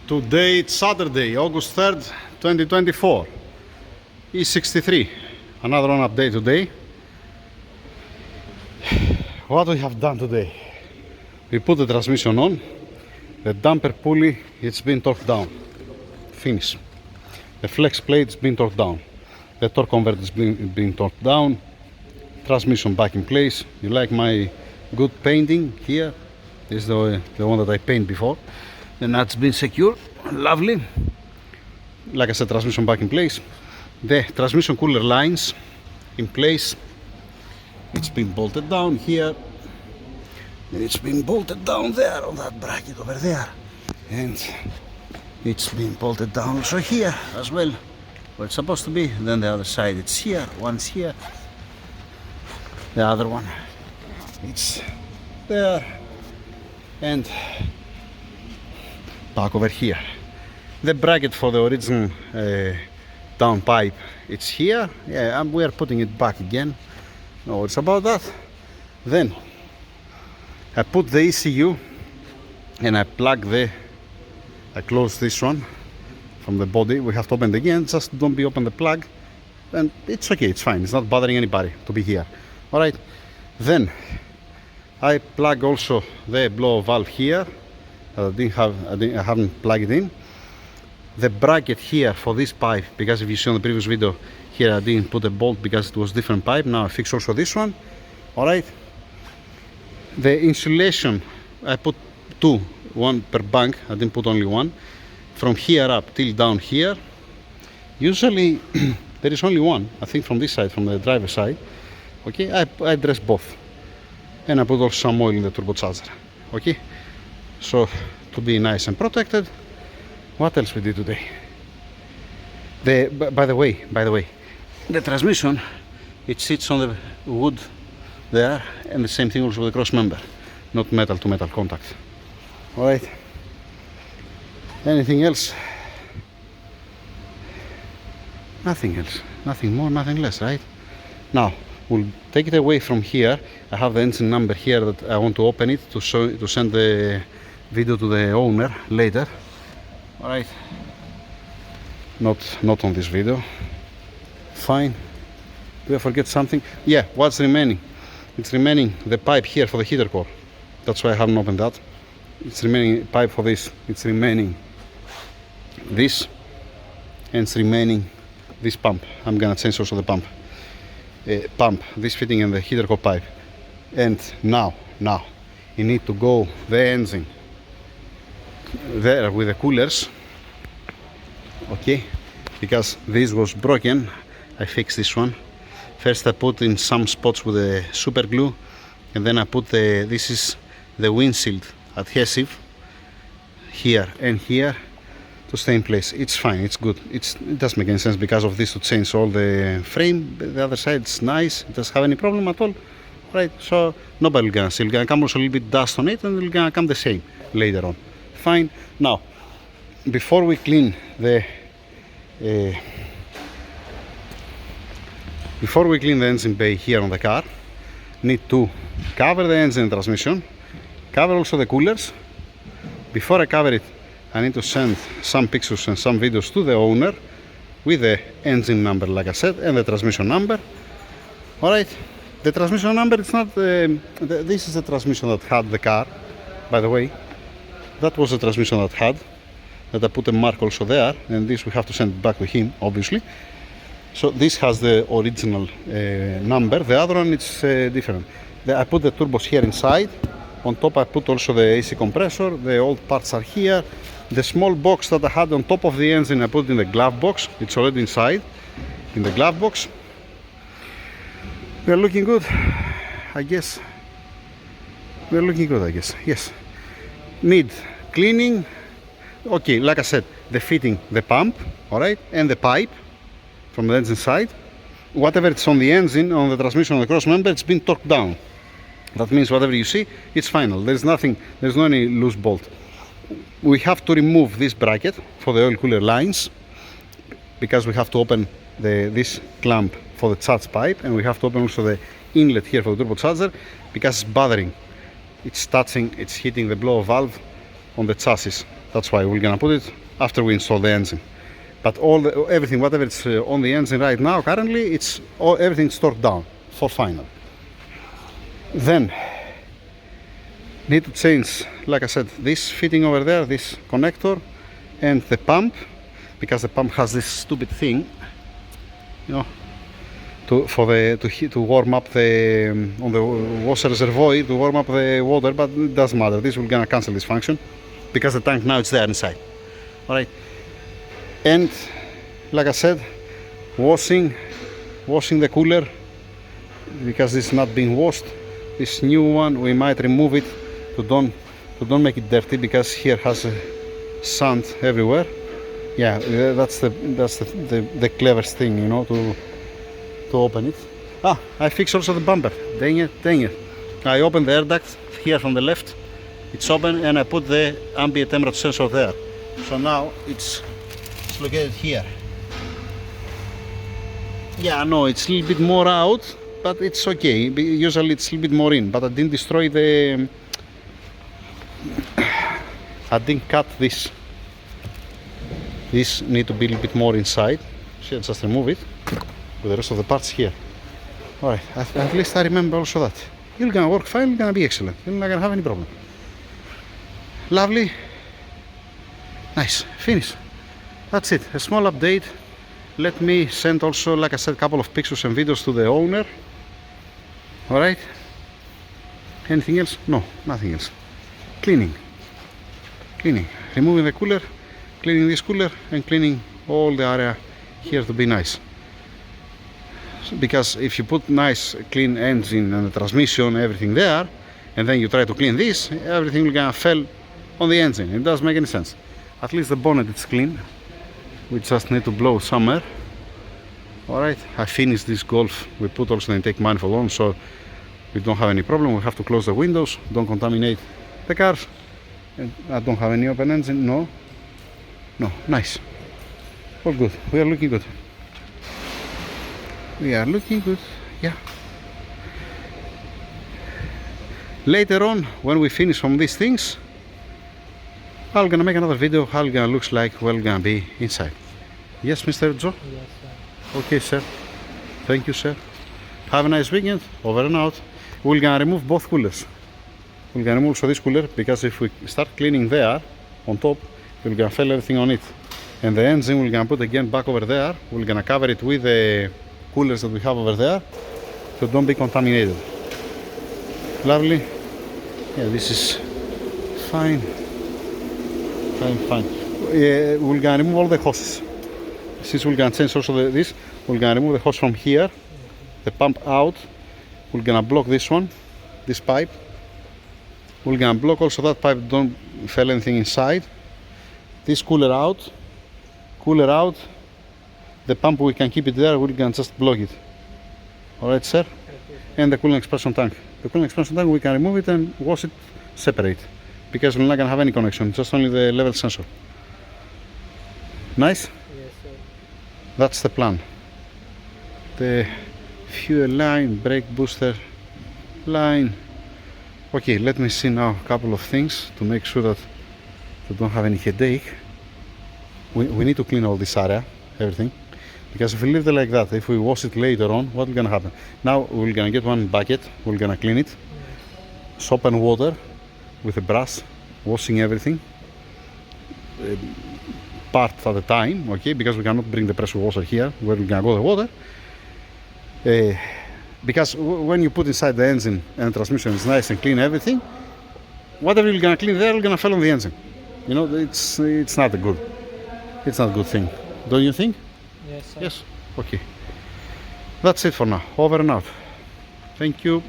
Today it's Saturday, August 3rd, 2024. E63. Another one update today. What we have done today? We put the transmission on. The damper pulley, it's been torqued down. Finish. The flex plate has been torqued down. The torque converter has been torqued down. Transmission back in place. You like my good painting here? This is the one that I painted before. The nuts been secure, lovely. Like I said, transmission back in place. The transmission cooler lines in place. It's been bolted down here. It's been bolted down there on that bracket over there. And it's been bolted down also here as well, where it's supposed to be. Then the other side, it's here, one's here. The other one, it's there. And back over here. The bracket for the original down pipe, it's here. Yeah, and we are putting it back again. No worries about that. Then I put the ECU and I close this one from the body. We have to open it again, just don't be open the plug, and it's okay, it's fine, it's not bothering anybody to be here. Alright, then I plug also the blow valve here. I haven't plugged it in. The bracket here for this pipe, because if you see on the previous video here I didn't put a bolt because it was different pipe. Now I fix also this one. Alright, the insulation I put two, one per bank. I didn't put only one. From here up till down here, usually there is only one, I think, from this side, from the driver's side. Okay, I dress both, and I put also some oil in the turbocharger. Okay, so to be nice and protected. What else we did today? By the way, the transmission, it sits on the wood there, and the same thing also with the cross member, not metal to metal contact. All right. Anything else? Nothing else. Nothing more, nothing less, right? Now we'll take it away from here. I have the engine number here that I want to open it to send the video to the owner later. All right. Not on this video. Fine. Did I forget something? Yeah. What's remaining? It's remaining the pipe here for the heater core. That's why I haven't opened that. It's remaining pipe for this. It's remaining this, and it's remaining this pump. I'm gonna change also the pump. This fitting in the heater core pipe. And now you need to go the engine there with the coolers. Okay, because this was broken. I fixed this one. First I put in some spots with the super glue, and then I put this is the windshield adhesive here and here to stay in place. It's fine, it's good. It doesn't make any sense because of this to change all the frame. The other side is nice, it doesn't have any problem at all. Right, so nobody will gonna see. It's gonna come also a little bit dust on it, and it's gonna come the same later on. Fine. Now, before we clean the engine bay here on the car, need to cover the engine and transmission, cover also the coolers. Before I cover it, I need to send some pictures and some videos to the owner with the engine number, like I said, and the transmission number. Alright, the transmission number, it's not this is the transmission that had the car, by the way. That was the transmission that had, that I put a mark also there, and this we have to send it back to him, obviously. So this has the original number. The other one it's different. I put the turbos here inside. On top I put also the AC compressor. The old parts are here. The small box that I had on top of the engine I put in the glove box. It's already inside in the glove box. We are looking good, I guess. We are looking good, I guess. Yes. Need cleaning. Okay, like I said, the fitting, the pump, all right, and the pipe from the engine side. Whatever it's on the engine, on the transmission, on the cross member, it's been torqued down. That means whatever you see, it's final. There's nothing, there's no any loose bolt. We have to remove this bracket for the oil cooler lines because we have to open this clamp for the charge pipe, and we have to open also the inlet here for the turbocharger because it's bothering. It's touching, it's hitting the blower valve on the chassis. That's why we're gonna put it after we install the engine. But everything, whatever it's on the engine right now, currently, it's everything stored down for final. Then need to change, like I said, this fitting over there, this connector, and the pump, because the pump has this stupid thing, you know, to warm up the on the washer reservoir, to warm up the water. But it doesn't matter. This will gonna cancel this function because the tank now it's there inside. All right. And like I said, washing the cooler, because it's not being washed. This new one, we might remove it to don't make it dirty, because here has sand everywhere. Yeah, that's the cleverest thing, you know, to open it. I fixed also the bumper. Dang it. I opened the air duct here from the left. It's open, and I put the ambient temperature sensor there. So now it's located here. Yeah, I know it's a little bit more out, but it's okay. Usually it's a little bit more in, but I didn't destroy the... I didn't cut this. This need to be a little bit more inside. So just remove it with the rest of the parts here. Alright, at least I remember also that. It's gonna work fine, it's gonna be excellent. You're not gonna have any problem. Lovely. Nice, finish. That's it, a small update. Let me send also, like I said, a couple of pictures and videos to the owner. Alright. Anything else? No, nothing else. Cleaning. Removing the cooler, cleaning this cooler, and cleaning all the area here to be nice. Because if you put nice clean engine and the transmission, everything there, and then you try to clean this, everything will gonna fall on the engine. It doesn't make any sense. At least the bonnet is clean. We just need to blow some air. Alright, I finished this Golf. We put also the intake manifold on, so we don't have any problem. We have to close the windows, don't contaminate the cars. And I don't have any open engine, no, nice. All good, we are looking good. Yeah. Later on, when we finish from these things, I'm gonna make another video how it gonna looks like, well gonna be inside. Yes, Mr. Joe? Yes, sir. Okay, sir. Thank you, sir. Have a nice weekend. Over and out. We're gonna remove both coolers. We're gonna remove also this cooler, because if we start cleaning there on top, we're gonna fill everything on it. And the engine we're gonna put again back over there. We're gonna cover it with the coolers that we have over there, so don't be contaminated. Lovely. Yeah, this is fine. Fine. We're gonna remove all the hoses. Since we're gonna change also this, we're gonna remove the hose from here, the pump out. We're gonna block this one, this pipe. We're gonna block also that pipe, don't fill anything inside. This cooler out. The pump, we can keep it there, we're gonna just block it. Alright, sir? And the coolant expansion tank. The coolant expansion tank, we can remove it and wash it separate, because we're not gonna have any connection, just only the level sensor. Nice? Yes, sir. That's the plan. The fuel line, brake booster line. Okay, let me see now a couple of things to make sure that you don't have any headache. We need to clean all this area, everything, because if we leave it like that, if we wash it later on, what's gonna happen? Now we're gonna get one bucket, we're gonna clean it, soap and water with a brush, washing everything, part at a time, okay, because we cannot bring the pressure washer here where we're gonna go the water. Because when you put inside the engine and the transmission is nice and clean everything, whatever you're gonna clean there, you're gonna fall on the engine. You know, it's not a good thing. Don't you think? Yes, sir. Yes? Okay. That's it for now. Over and out. Thank you.